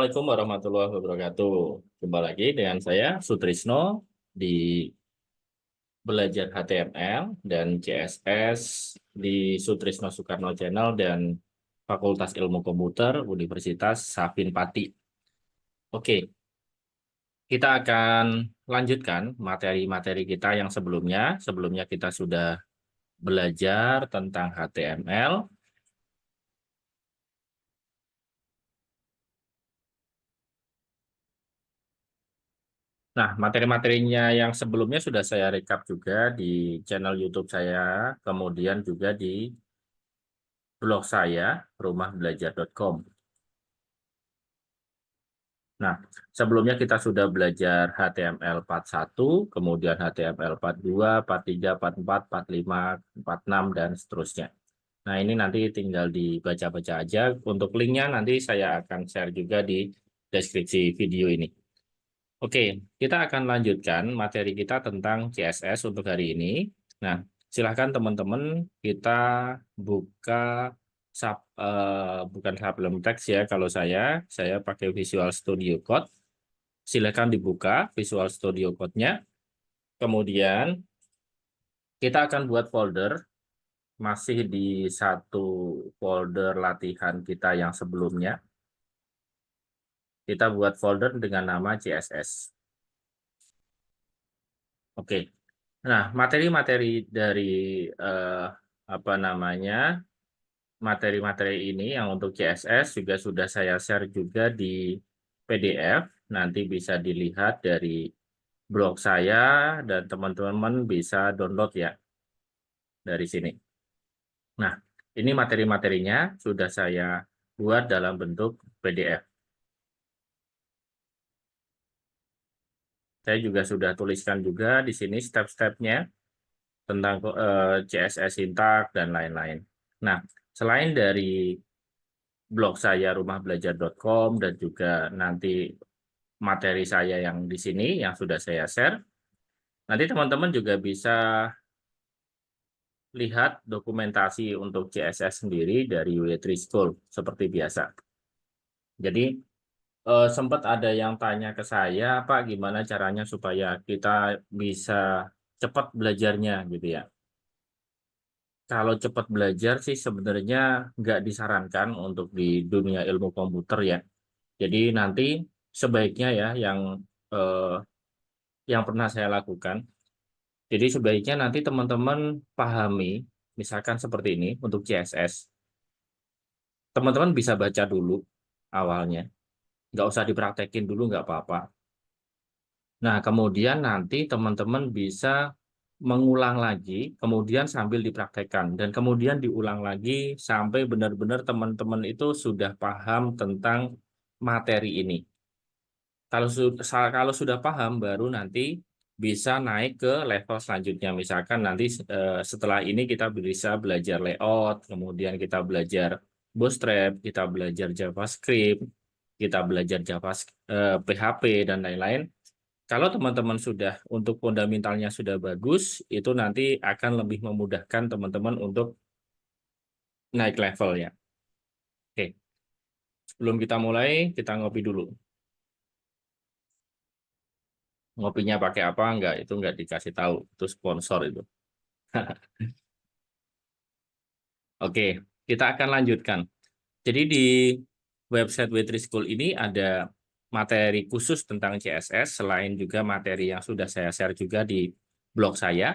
Assalamualaikum warahmatullahi wabarakatuh. Jumpa lagi dengan saya Sutrisno di Belajar HTML dan CSS di Sutrisno Soekarno Channel dan Fakultas Ilmu Komputer Universitas Sapin Pati. Oke, kita akan lanjutkan materi-materi kita yang sebelumnya. Sebelumnya kita sudah belajar tentang HTML. Nah, materi-materinya yang sebelumnya sudah saya rekap juga di channel YouTube saya, kemudian juga di blog saya, rumahbelajar.com. Nah, sebelumnya kita sudah belajar HTML 4.1, kemudian HTML 4.2, 4.3, 4.4, 4.5, 4.6, dan seterusnya. Nah, ini nanti tinggal dibaca-baca aja. Untuk linknya nanti saya akan share juga di deskripsi video ini. Oke, kita akan lanjutkan materi kita tentang CSS untuk hari ini. Nah, silahkan teman-teman kita buka bukan supplement text ya. Kalau saya pakai Visual Studio Code. Silahkan dibuka Visual Studio Code-nya. Kemudian kita akan buat folder masih di satu folder latihan kita yang sebelumnya. Kita buat folder dengan nama CSS. Oke. Nah, materi-materi dari apa namanya materi-materi ini yang untuk CSS juga sudah saya share juga di PDF. Nanti bisa dilihat dari blog saya dan teman-teman bisa download ya dari sini. Nah, ini materi-materinya sudah saya buat dalam bentuk PDF. Saya juga sudah tuliskan juga di sini step-stepnya tentang CSS sintak dan lain-lain. Nah, selain dari blog saya rumahbelajar.com dan juga nanti materi saya yang di sini yang sudah saya share, nanti teman-teman juga bisa lihat dokumentasi untuk CSS sendiri dari W3 School seperti biasa. Jadi sempat ada yang tanya ke saya, Pak, gimana caranya supaya kita bisa cepat belajarnya gitu ya. Kalau cepat belajar sih sebenarnya nggak disarankan untuk di dunia ilmu komputer ya. Jadi nanti sebaiknya ya yang pernah saya lakukan. Jadi sebaiknya nanti teman-teman pahami, misalkan seperti ini untuk CSS. Teman-teman bisa baca dulu awalnya, nggak usah dipraktekin dulu nggak apa-apa. Nah kemudian nanti teman-teman bisa mengulang lagi, kemudian sambil dipraktekkan, dan kemudian diulang lagi sampai benar-benar teman-teman itu sudah paham tentang materi ini. Kalau sudah paham, baru nanti bisa naik ke level selanjutnya. Misalkan nanti setelah ini kita bisa belajar layout, kemudian kita belajar Bootstrap, kita belajar JavaScript, kita belajar PHP, dan lain-lain. Kalau teman-teman sudah untuk fundamentalnya sudah bagus, itu nanti akan lebih memudahkan teman-teman untuk naik level ya. Oke, sebelum kita mulai, kita ngopi dulu. Ngopinya pakai apa? Enggak, itu enggak dikasih tahu. Itu sponsor itu. Oke, kita akan lanjutkan. Jadi di website W3 School ini ada materi khusus tentang CSS, selain juga materi yang sudah saya share juga di blog saya.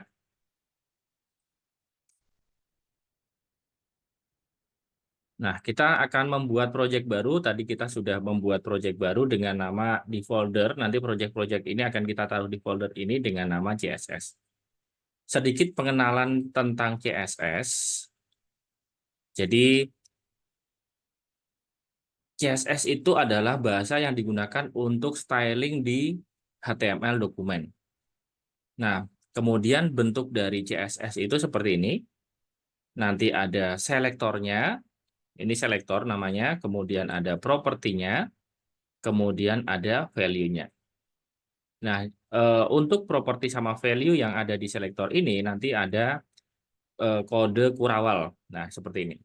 Nah, kita akan membuat proyek baru. Tadi kita sudah membuat proyek baru dengan nama di folder. Nanti proyek-proyek ini akan kita taruh di folder ini dengan nama CSS. Sedikit pengenalan tentang CSS. Jadi, CSS itu adalah bahasa yang digunakan untuk styling di HTML dokumen. Nah, kemudian bentuk dari CSS itu seperti ini. Nanti ada selektornya, ini selektor namanya, kemudian ada propertinya, kemudian ada value-nya. Nah, untuk properti sama value yang ada di selektor ini, nanti ada kode kurawal. Nah, seperti ini.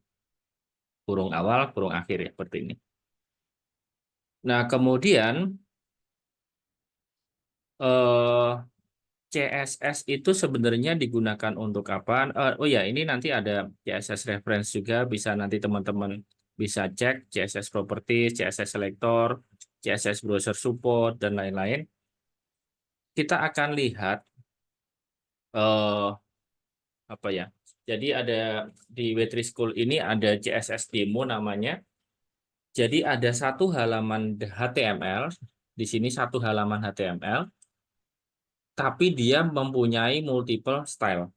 Kurung awal, kurung akhir ya, seperti ini. Nah, kemudian eh, CSS itu sebenarnya digunakan untuk apa? Oh ya, ini nanti ada CSS reference juga, bisa nanti teman-teman bisa cek CSS properties, CSS selector, CSS browser support, dan lain-lain. Kita akan lihat eh, apa ya? Jadi ada di W3 School ini ada CSS demo namanya. Jadi ada satu halaman HTML, di sini satu halaman HTML, tapi dia mempunyai multiple style.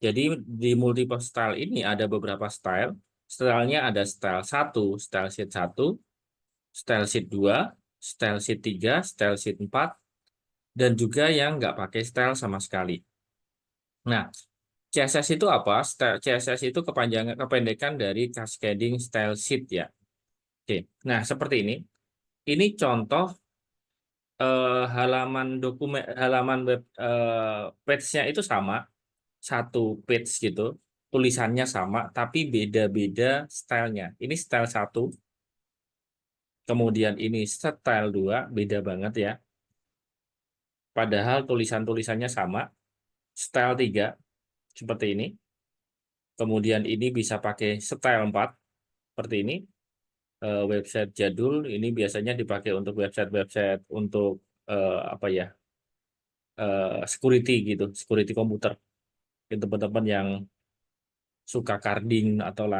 Jadi di multiple style ini ada beberapa style. Stylenya ada style 1, style sheet 1, style sheet 2, style sheet 3, style sheet 4, dan juga yang nggak pakai style sama sekali. Nah, CSS itu apa? CSS itu kependekan dari Cascading Style Sheet ya. Oke. Nah, seperti ini. Ini contoh halaman web page-nya itu sama, satu page gitu, tulisannya sama, tapi beda-beda stylenya. Ini style 1, kemudian ini style 2, beda banget ya. Padahal tulisannya sama. Style 3 seperti ini. Kemudian ini bisa pakai style 4 seperti ini. Website jadul ini biasanya dipakai untuk website-website untuk apa ya? Security gitu, security komputer. Itu teman-teman yang suka carding atau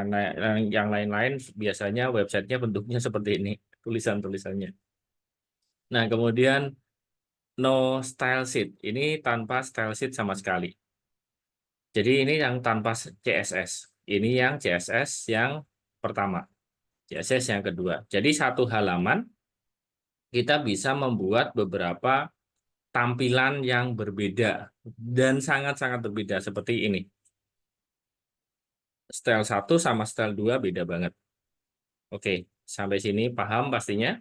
yang lain-lain biasanya websitenya bentuknya seperti ini, tulisannya. Nah, kemudian no style sheet. Ini tanpa style sheet sama sekali. Jadi ini yang tanpa CSS. Ini yang CSS yang pertama. CSS yang kedua. Jadi satu halaman kita bisa membuat beberapa tampilan yang berbeda dan sangat-sangat berbeda seperti ini. Style 1 sama style 2 beda banget. Oke, sampai sini paham pastinya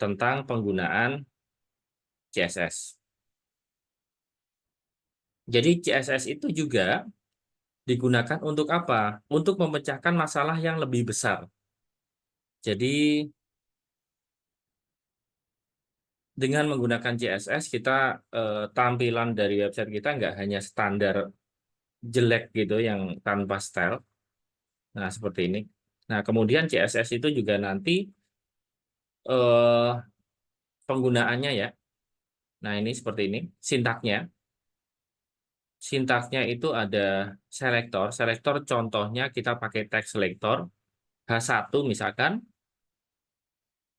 tentang penggunaan CSS. Jadi CSS itu juga digunakan untuk apa? Untuk memecahkan masalah yang lebih besar. Jadi dengan menggunakan CSS kita tampilan dari website kita nggak hanya standar jelek gitu yang tanpa style. Nah, seperti ini. Nah, kemudian CSS itu juga nanti eh, penggunaannya ya. Nah, ini seperti ini sintaknya. Sintaksnya itu ada selektor. Selektor contohnya kita pakai text selector H1 misalkan.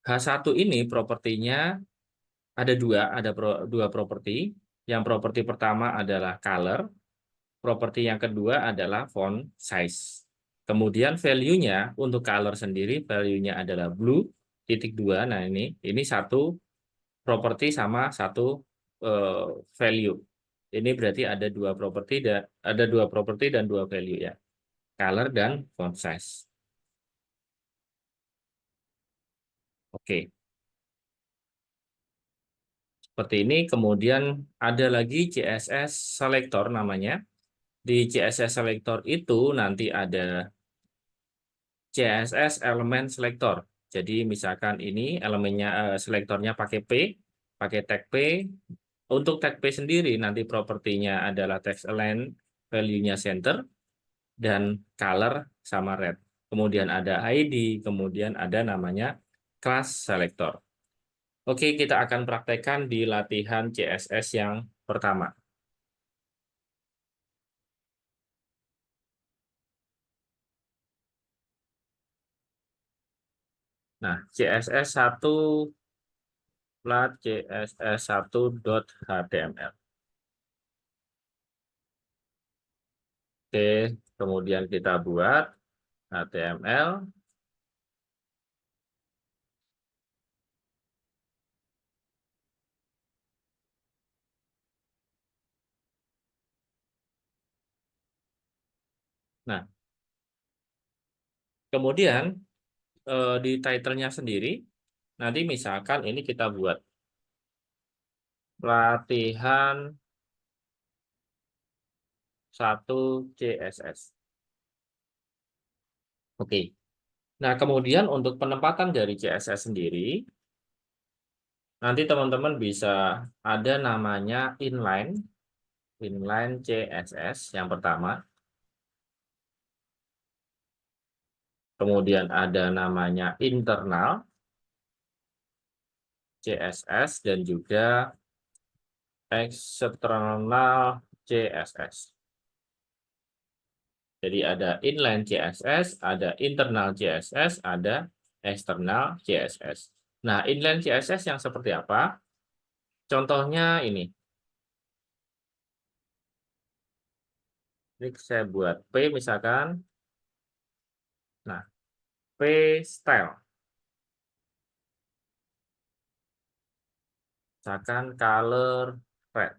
H1 ini propertinya ada dua properti. Yang properti pertama adalah color, properti yang kedua adalah font size. Kemudian value-nya untuk color sendiri, value-nya adalah blue, titik dua. Nah, ini satu properti sama satu eh, value. Ini berarti ada dua properti dan dua value ya. Color dan font size. Oke, seperti ini. Kemudian ada lagi CSS selector namanya. Di CSS selector itu nanti ada CSS element selector. Jadi misalkan ini elemennya selektornya pakai P, pakai tag P. Untuk tag P sendiri nanti propertinya adalah text align, value-nya center, dan color sama red. Kemudian ada ID, kemudian ada namanya class selector. Oke, kita akan praktekkan di latihan CSS yang pertama. Nah, CSS1 plat CSS1.html. Oke, kemudian kita buat HTML. Nah, kemudian di title-nya sendiri, nanti misalkan ini kita buat latihan 1 CSS. Oke, Nah, kemudian untuk penempatan dari CSS sendiri, nanti teman-teman bisa ada namanya inline CSS yang pertama. Kemudian ada namanya internal CSS dan juga external CSS. Jadi ada inline CSS, ada internal CSS, ada external CSS. Nah, inline CSS yang seperti apa? Contohnya ini. Ini saya buat P misalkan. Nah, P style. Misalkan color red.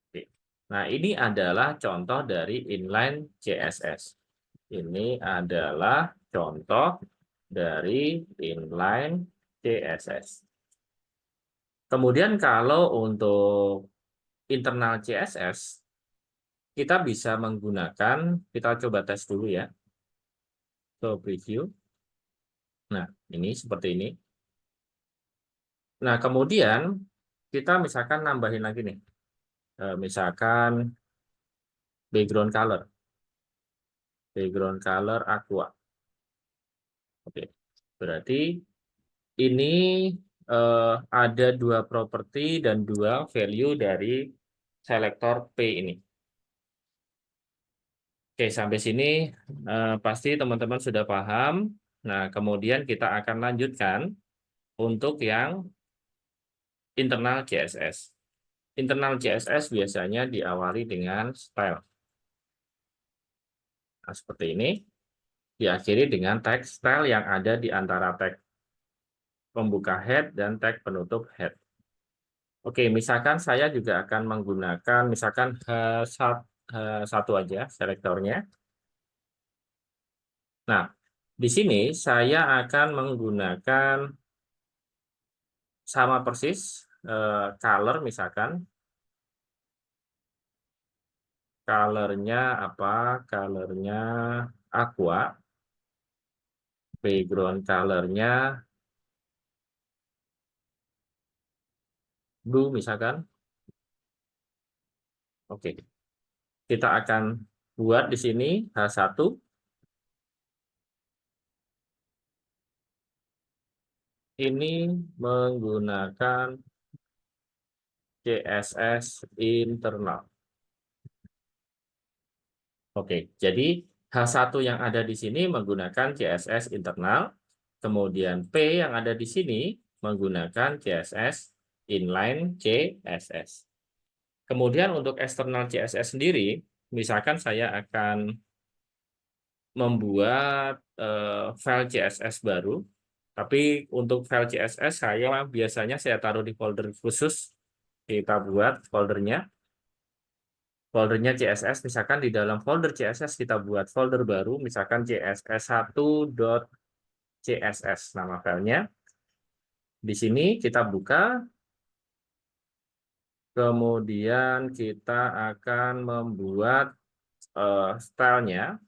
Oke. Nah, ini adalah contoh dari inline CSS. Ini adalah contoh dari inline CSS. Kemudian kalau untuk internal CSS, kita bisa menggunakan, kita coba tes dulu ya, ke preview. Nah, ini seperti ini. Nah, kemudian kita misalkan nambahin lagi nih, misalkan background color aqua. Oke, berarti ini ada dua properti dan dua value dari selektor P ini. Oke, sampai sini pasti teman-teman sudah paham. Nah, kemudian kita akan lanjutkan untuk yang internal CSS. Internal CSS biasanya diawali dengan style. Nah, seperti ini. Diakhiri dengan tag style yang ada di antara tag pembuka head dan tag penutup head. Oke, misalkan saya juga akan menggunakan misalkan H1 aja selektornya. Nah, di sini saya akan menggunakan sama persis color misalkan. Colornya apa? Colornya aqua. Background colornya blue misalkan. Oke, kita akan buat di sini H1. Ini menggunakan CSS internal. Oke, jadi H1 yang ada di sini menggunakan CSS internal, kemudian P yang ada di sini menggunakan CSS inline CSS. Kemudian untuk eksternal CSS sendiri, misalkan saya akan membuat file CSS baru, tapi untuk file CSS saya biasanya saya taruh di folder khusus. Kita buat foldernya CSS, misalkan di dalam folder CSS kita buat folder baru, misalkan css1.css nama filenya. Di sini kita buka, kemudian kita akan membuat stylenya.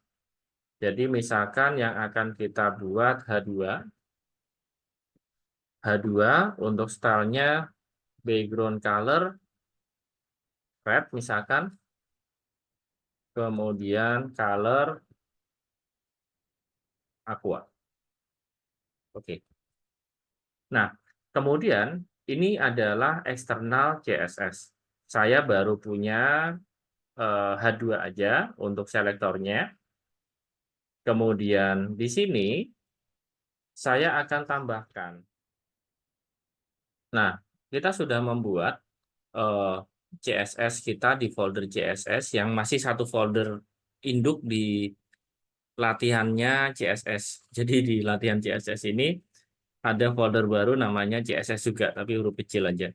Jadi misalkan yang akan kita buat H2 untuk stylenya background color red misalkan, kemudian color aqua. Oke. Nah, kemudian ini adalah eksternal CSS. Saya baru punya H2 aja untuk selektornya. Kemudian di sini saya akan tambahkan. Nah, kita sudah membuat CSS kita di folder CSS yang masih satu folder induk di latihannya CSS. Jadi di latihan CSS ini ada folder baru namanya CSS juga, tapi huruf kecil aja.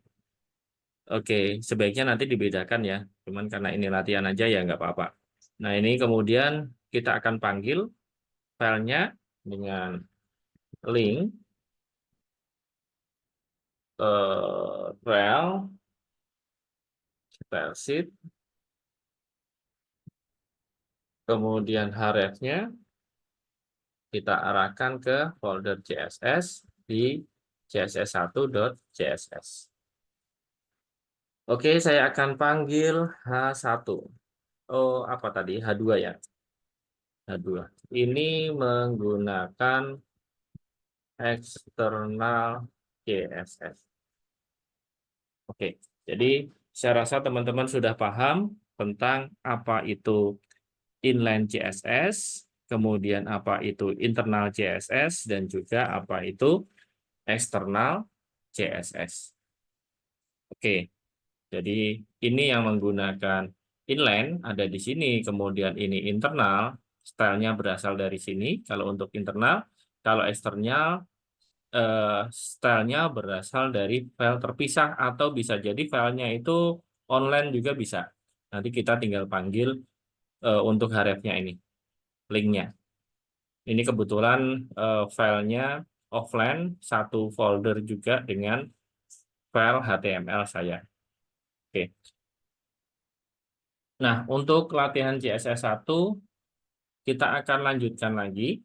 Oke, sebaiknya nanti dibedakan ya. Cuman karena ini latihan aja ya nggak apa-apa. Nah, ini kemudian kita akan panggil filenya dengan link file sheet, kemudian href-nya kita arahkan ke folder CSS di css1.css. Oke, saya akan panggil H1. Oh, apa tadi? H2 ya? H2. Ini menggunakan eksternal CSS. Oke, jadi saya rasa teman-teman sudah paham tentang apa itu inline CSS, kemudian apa itu internal CSS, dan juga apa itu eksternal CSS. Oke, jadi ini yang menggunakan inline ada di sini, kemudian ini internal, stylenya berasal dari sini kalau untuk internal, kalau eksternal stylenya berasal dari file terpisah atau bisa jadi filenya itu online juga bisa. Nanti kita tinggal panggil untuk href-nya ini, linknya. Ini kebetulan filenya offline, satu folder juga dengan file HTML saya. Oke. Nah, untuk latihan CSS1, kita akan lanjutkan lagi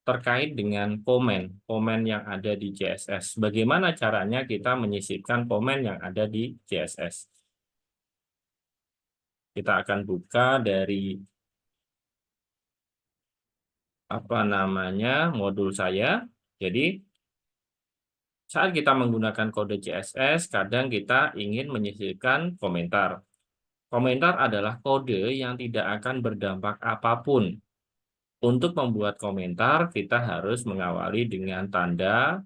terkait dengan komen yang ada di CSS. Bagaimana caranya kita menyisipkan komen yang ada di CSS? Kita akan buka dari modul saya. Jadi saat kita menggunakan kode CSS, kadang kita ingin menyisipkan komentar. Komentar adalah kode yang tidak akan berdampak apapun. Untuk membuat komentar, kita harus mengawali dengan tanda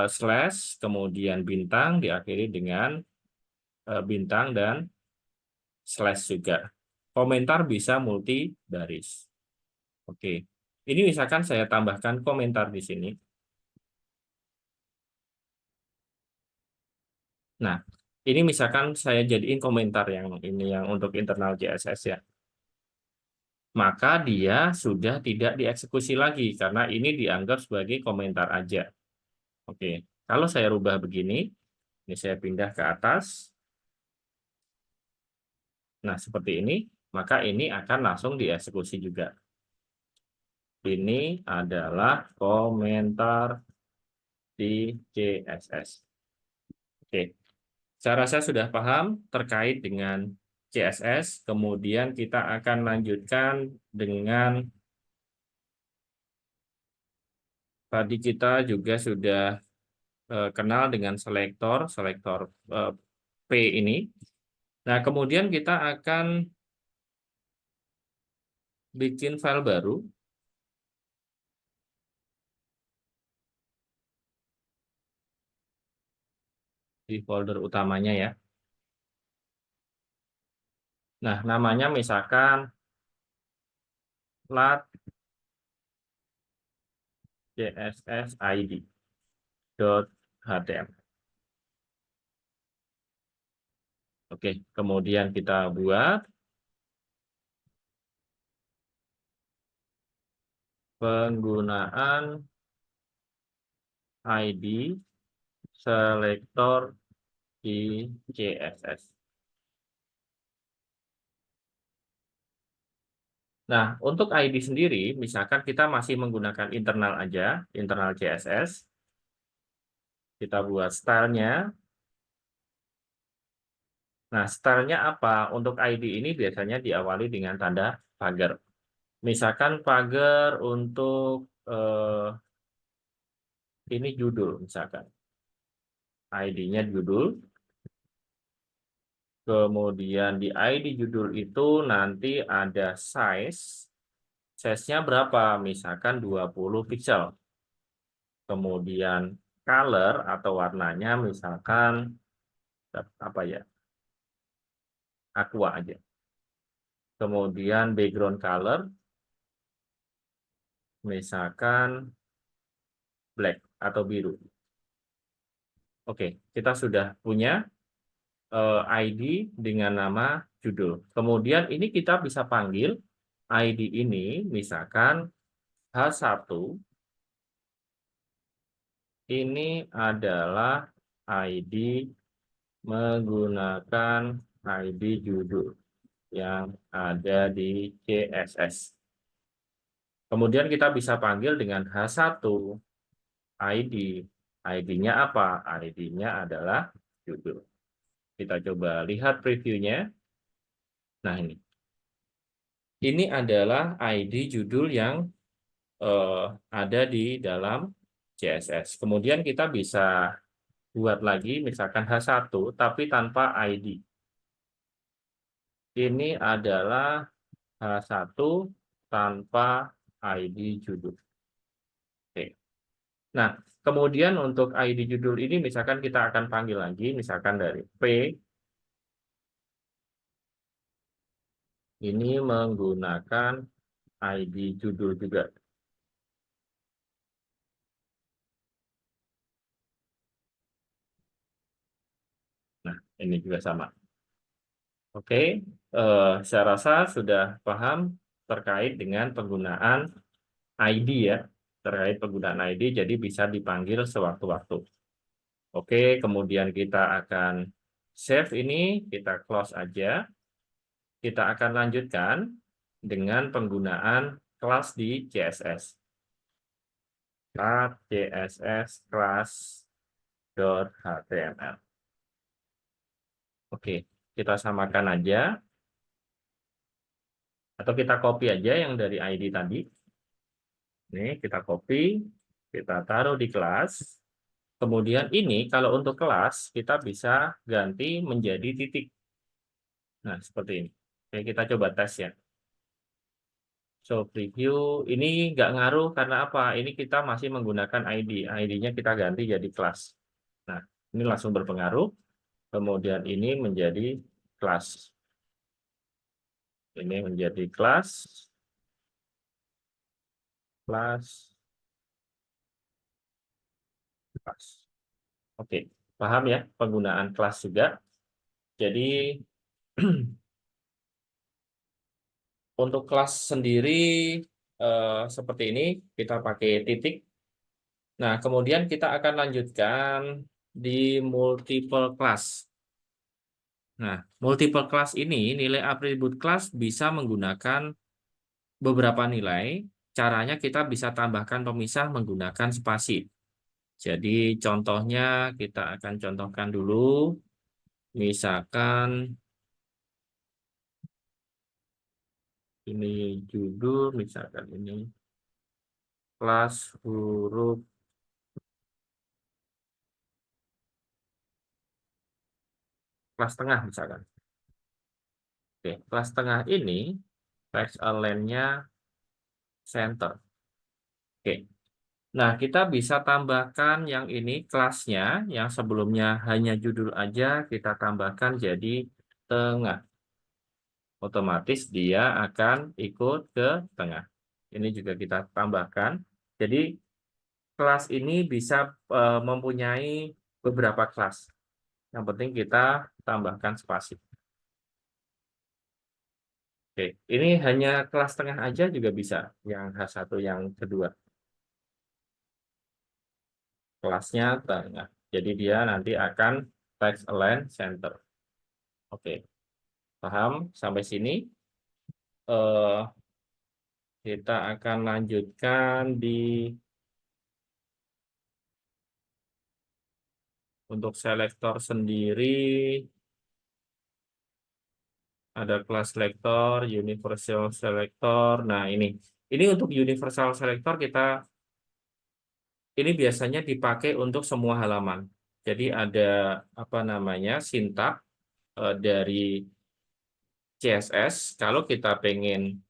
slash, kemudian bintang, diakhiri dengan bintang dan slash juga. Komentar bisa multi baris. Oke, ini misalkan saya tambahkan komentar di sini. Nah, ini misalkan saya jadiin komentar yang ini yang untuk internal CSS ya. Maka dia sudah tidak dieksekusi lagi karena ini dianggap sebagai komentar aja. Oke, kalau saya rubah begini, ini saya pindah ke atas. Nah, seperti ini, maka ini akan langsung dieksekusi juga. Ini adalah komentar di CSS. Oke, saya rasa sudah paham terkait dengan CSS. Kemudian kita akan lanjutkan dengan tadi kita juga sudah kenal dengan selektor P ini. Nah, kemudian kita akan bikin file baru. Di folder utamanya ya. Nah, namanya misalkan lat cssID.html. Oke, kemudian kita buat penggunaan ID selektor di CSS. Nah, untuk ID sendiri, misalkan kita masih menggunakan internal aja, internal CSS, kita buat stylenya. Nah, stylenya apa? Untuk ID ini biasanya diawali dengan tanda pagar. Misalkan pagar untuk ini judul, misalkan. ID-nya judul. Kemudian di ID judul itu nanti ada size. Size-nya berapa? Misalkan 20 pixel. Kemudian color atau warnanya misalkan apa ya? Aqua aja. Kemudian background color misalkan black atau biru. Oke, kita sudah punya ID dengan nama judul. Kemudian ini kita bisa panggil ID ini misalkan H1 ini adalah ID menggunakan ID judul yang ada di CSS. Kemudian kita bisa panggil dengan H1 ID. ID-nya apa? ID-nya adalah judul. Kita coba lihat previewnya. Nah, ini adalah ID judul yang ada di dalam CSS. Kemudian kita bisa buat lagi misalkan H1 tapi tanpa ID. Ini adalah H1 tanpa ID judul. Oke. Nah, kemudian untuk ID judul ini misalkan kita akan panggil lagi, misalkan dari P, ini menggunakan ID judul juga. Nah, ini juga sama. Oke, saya rasa sudah paham terkait dengan penggunaan ID ya, terkait penggunaan ID, jadi bisa dipanggil sewaktu-waktu. Oke, kemudian kita akan save ini, kita close aja. Kita akan lanjutkan dengan penggunaan kelas di CSS. CSS class.html. Oke, kita samakan aja. Atau kita copy aja yang dari ID tadi. Ini kita copy, kita taruh di kelas. Kemudian ini kalau untuk kelas kita bisa ganti menjadi titik. Nah, seperti ini. Oke, kita coba tes ya. So, preview ini nggak ngaruh karena apa? Ini kita masih menggunakan ID. ID-nya kita ganti jadi kelas. Nah, ini langsung berpengaruh. Kemudian ini menjadi kelas. Ini menjadi kelas. Kelas. Kelas. Oke, paham ya penggunaan kelas juga. Jadi untuk kelas sendiri seperti ini kita pakai titik. Nah, kemudian kita akan lanjutkan di multiple class. Nah, multiple class ini nilai atribut kelas bisa menggunakan beberapa nilai. Caranya kita bisa tambahkan pemisah menggunakan spasi. Jadi contohnya kita akan contohkan dulu. Misalkan ini judul, misalkan ini kelas huruf kelas tengah misalkan. Oke, kelas tengah ini text align-nya center. Oke. Nah, kita bisa tambahkan yang ini kelasnya yang sebelumnya hanya judul aja kita tambahkan jadi tengah. Otomatis dia akan ikut ke tengah. Ini juga kita tambahkan. Jadi kelas ini bisa mempunyai beberapa kelas. Yang penting kita tambahkan spasi. Oke, ini hanya kelas tengah aja juga bisa, yang H1 yang kedua. Kelasnya tengah. Jadi dia nanti akan text align center. Oke, paham sampai sini? Eh, kita akan lanjutkan di untuk selektor sendiri. Ada kelas selector, universal selector. Nah, ini untuk universal selector ini biasanya dipakai untuk semua halaman. Jadi ada apa namanya sintak dari CSS. Kalau kita pengen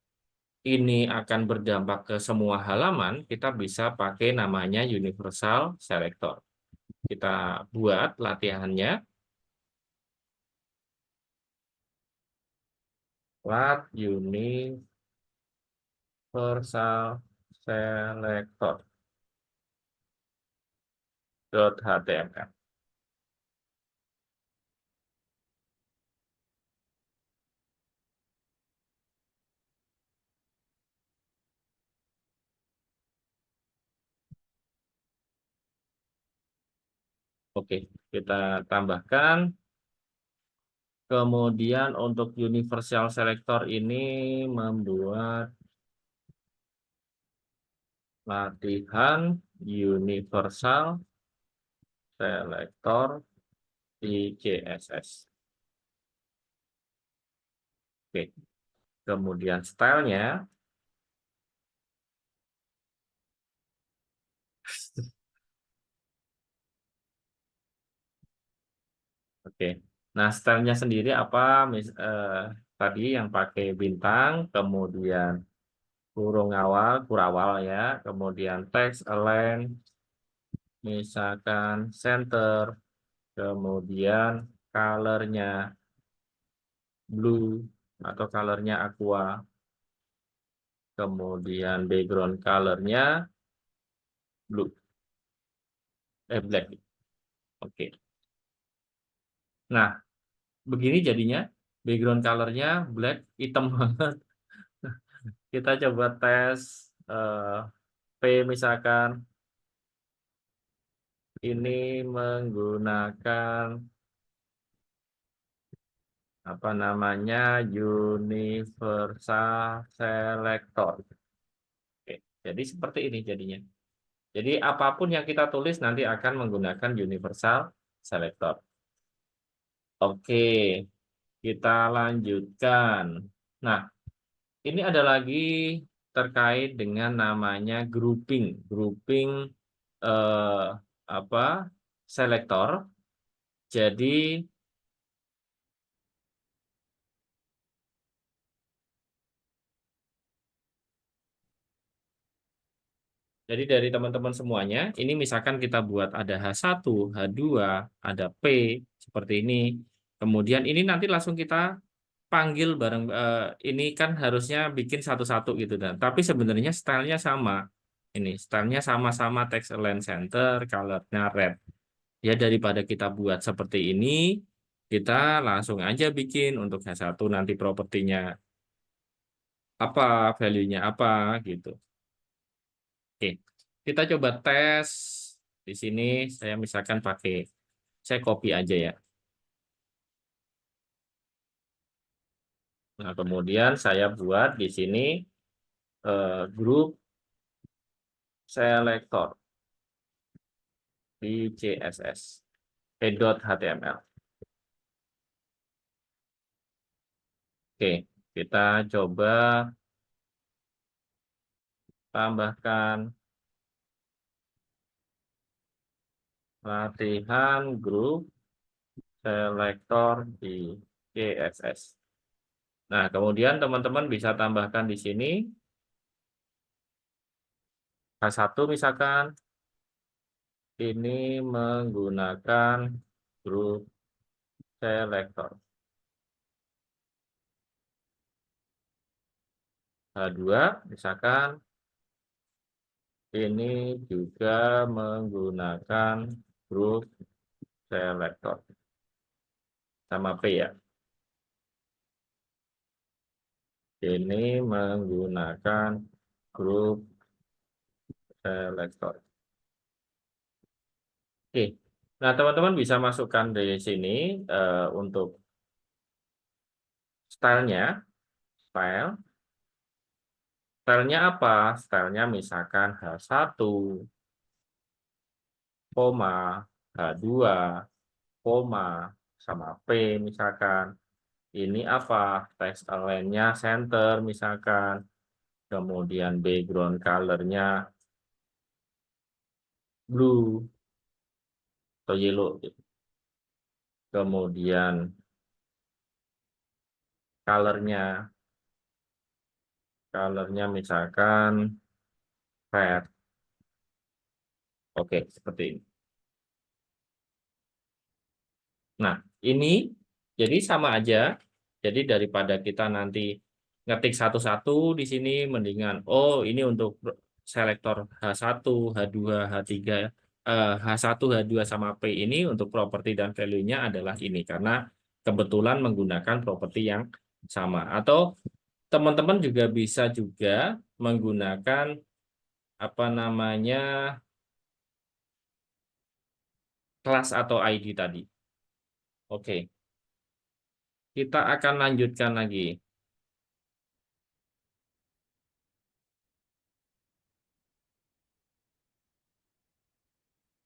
ini akan berdampak ke semua halaman, kita bisa pakai namanya universal selector. Kita buat latihannya. Lat universal selector .html. Oke, kita tambahkan. Kemudian untuk universal selector ini membuat latihan universal selector di CSS. Oke, kemudian stylenya. Oke, nah stylenya sendiri apa? Tadi yang pakai bintang, kemudian kurung awal, kurawal ya, kemudian text align, misalkan center, kemudian colornya blue atau colornya aqua, kemudian background colornya blue, black. Oke, nah begini jadinya background colornya black, hitam banget. Kita coba tes P misalkan ini menggunakan apa namanya universal selector. Oke, jadi seperti ini jadinya. Jadi apapun yang kita tulis nanti akan menggunakan universal selector. Oke, kita lanjutkan. Nah, ini ada lagi terkait dengan namanya grouping. Grouping eh, apa? Selector. Jadi dari teman-teman semuanya, ini misalkan kita buat ada H1, H2, ada P, seperti ini. Kemudian ini nanti langsung kita panggil bareng, ini kan harusnya bikin satu-satu gitu. Dan tapi sebenarnya stylenya sama. Ini stylenya sama-sama text align center, colornya red. Ya daripada kita buat seperti ini, kita langsung aja bikin untuk H1 nanti propertinya apa, value-nya apa gitu. Oke, kita coba tes di sini. Saya misalkan pakai, saya copy aja ya. Nah, kemudian saya buat di sini grup selector di CSS, .html. Oke, kita coba tambahkan latihan grup selector di CSS. Nah, kemudian teman-teman bisa tambahkan di sini H1 misalkan ini menggunakan grup selector. H2 misalkan ini juga menggunakan grup selector. Sama P ya. Ini menggunakan grup selector. Oke. Nah, teman-teman bisa masukkan di sini untuk stylenya. Style. Stylenya apa? Stylenya misalkan H1, koma, H2, koma, sama P misalkan. Ini apa? Text align-nya center misalkan. Kemudian background color-nya blue atau yellow. Kemudian color-nya misalkan red. Oke, seperti ini. Nah, ini jadi sama aja. Jadi daripada kita nanti ngetik satu-satu di sini, mendingan, oh ini untuk selektor H1, H2, H3, H1, H2 sama P ini untuk properti dan value-nya adalah ini. Karena kebetulan menggunakan properti yang sama. Atau teman-teman juga bisa juga menggunakan apa namanya kelas atau ID tadi. Oke, kita akan lanjutkan lagi.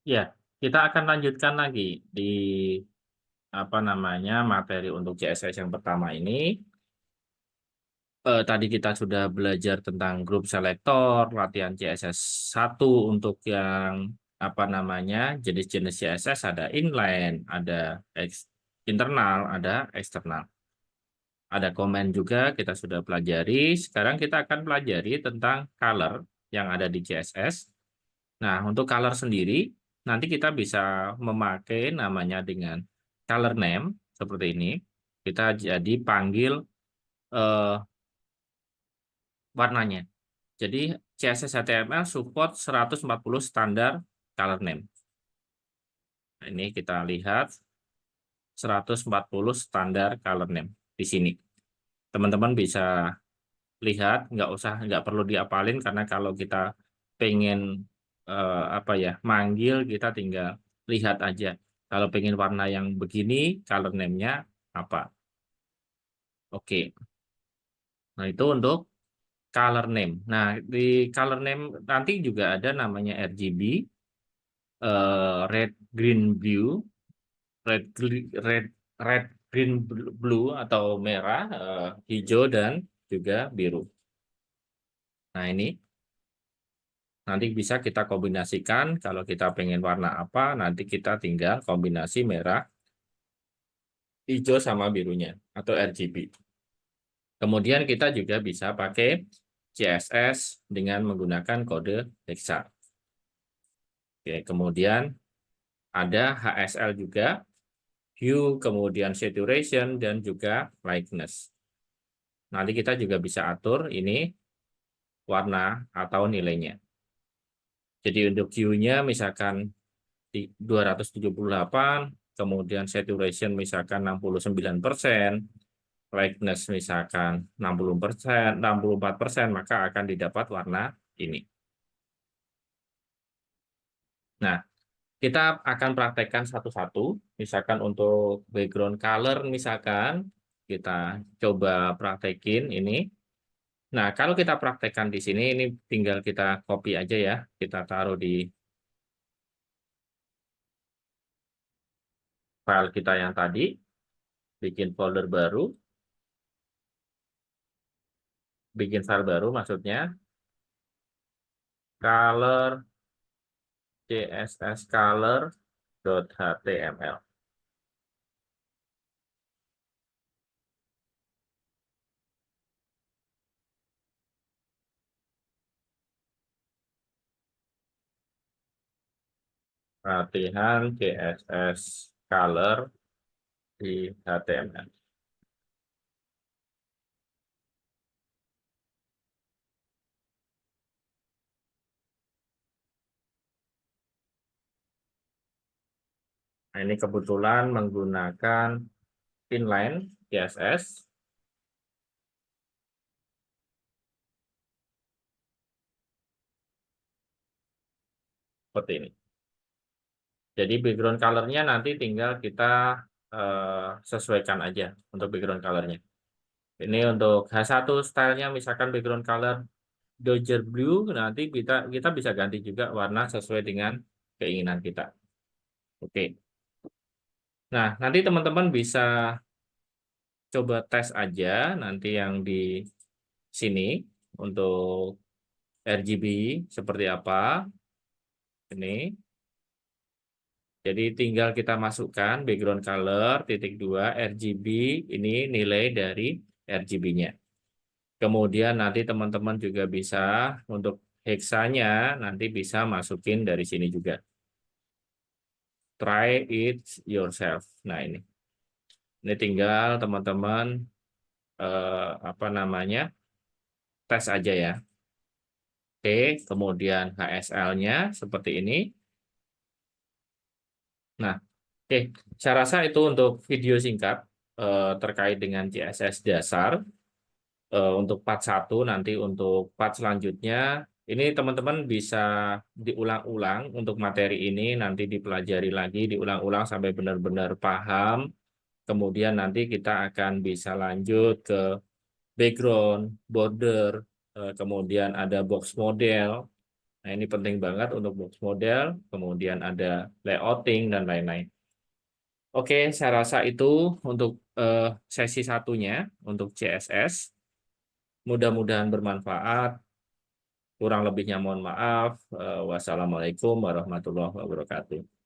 Ya, kita akan lanjutkan lagi di apa namanya materi untuk CSS yang pertama ini. Tadi kita sudah belajar tentang grup selektor, latihan CSS 1 untuk yang apa namanya jenis-jenis CSS ada inline, ada internal, ada eksternal. Ada komen juga kita sudah pelajari. Sekarang kita akan pelajari tentang color yang ada di CSS. Nah, untuk color sendiri, nanti kita bisa memakai namanya dengan color name seperti ini. Kita jadi panggil eh, warnanya. Jadi CSS HTML support 140 standar color name. Nah, ini kita lihat 140 standar color name di sini. Teman-teman bisa lihat, nggak perlu diapalin karena kalau kita pengen apa ya manggil kita tinggal lihat aja. Kalau pengen warna yang begini, color name-nya apa? Oke. Nah, itu untuk color name. Nah, di color name nanti juga ada namanya RGB, red, green, blue, red, red, green, blue atau merah, hijau dan juga biru. Nah, ini nanti bisa kita kombinasikan. Kalau kita pengen warna apa, nanti kita tinggal kombinasi merah, hijau sama birunya atau RGB. Kemudian kita juga bisa pakai CSS dengan menggunakan kode hexa. Oke, kemudian ada HSL juga, hue, kemudian saturation, dan juga lightness. Nanti kita juga bisa atur ini warna atau nilainya. Jadi untuk hue-nya misalkan 278, kemudian saturation misalkan 69%, lightness misalkan 60%, 64%, maka akan didapat warna ini. Nah, kita akan praktekkan satu-satu. Misalkan untuk background color, misalkan kita coba praktekin ini. Nah, kalau kita praktekkan di sini, ini tinggal kita copy aja ya. Kita taruh di file kita yang tadi, bikin folder baru, bikin file baru maksudnya, color csscolor.html. Latihan CSS color di HTML. Nah, ini kebetulan menggunakan inline CSS seperti ini. Jadi background color-nya nanti tinggal kita sesuaikan aja untuk background color-nya. Ini untuk H1 stylenya misalkan background color Dodger Blue, nanti kita bisa ganti juga warna sesuai dengan keinginan kita. Oke. Nah, nanti teman-teman bisa coba tes aja nanti yang di sini untuk RGB seperti apa. Ini. Jadi tinggal kita masukkan background color titik 2 RGB, ini nilai dari RGB-nya. Kemudian nanti teman-teman juga bisa untuk hexanya nanti bisa masukin dari sini juga. Try it yourself. Nah, ini tinggal teman-teman apa namanya tes aja ya. Oke, kemudian HSL-nya seperti ini. Nah, oke, saya rasa itu untuk video singkat terkait dengan CSS dasar. Untuk part 1, nanti untuk part selanjutnya, ini teman-teman bisa diulang-ulang untuk materi ini, nanti dipelajari lagi, diulang-ulang sampai benar-benar paham. Kemudian nanti kita akan bisa lanjut ke background, border, kemudian ada box model, Nah, ini penting banget untuk box model, kemudian ada layouting dan lain-lain. Oke, saya rasa itu untuk sesi satunya untuk CSS. Mudah-mudahan bermanfaat. Kurang lebihnya mohon maaf. Wassalamualaikum warahmatullahi wabarakatuh.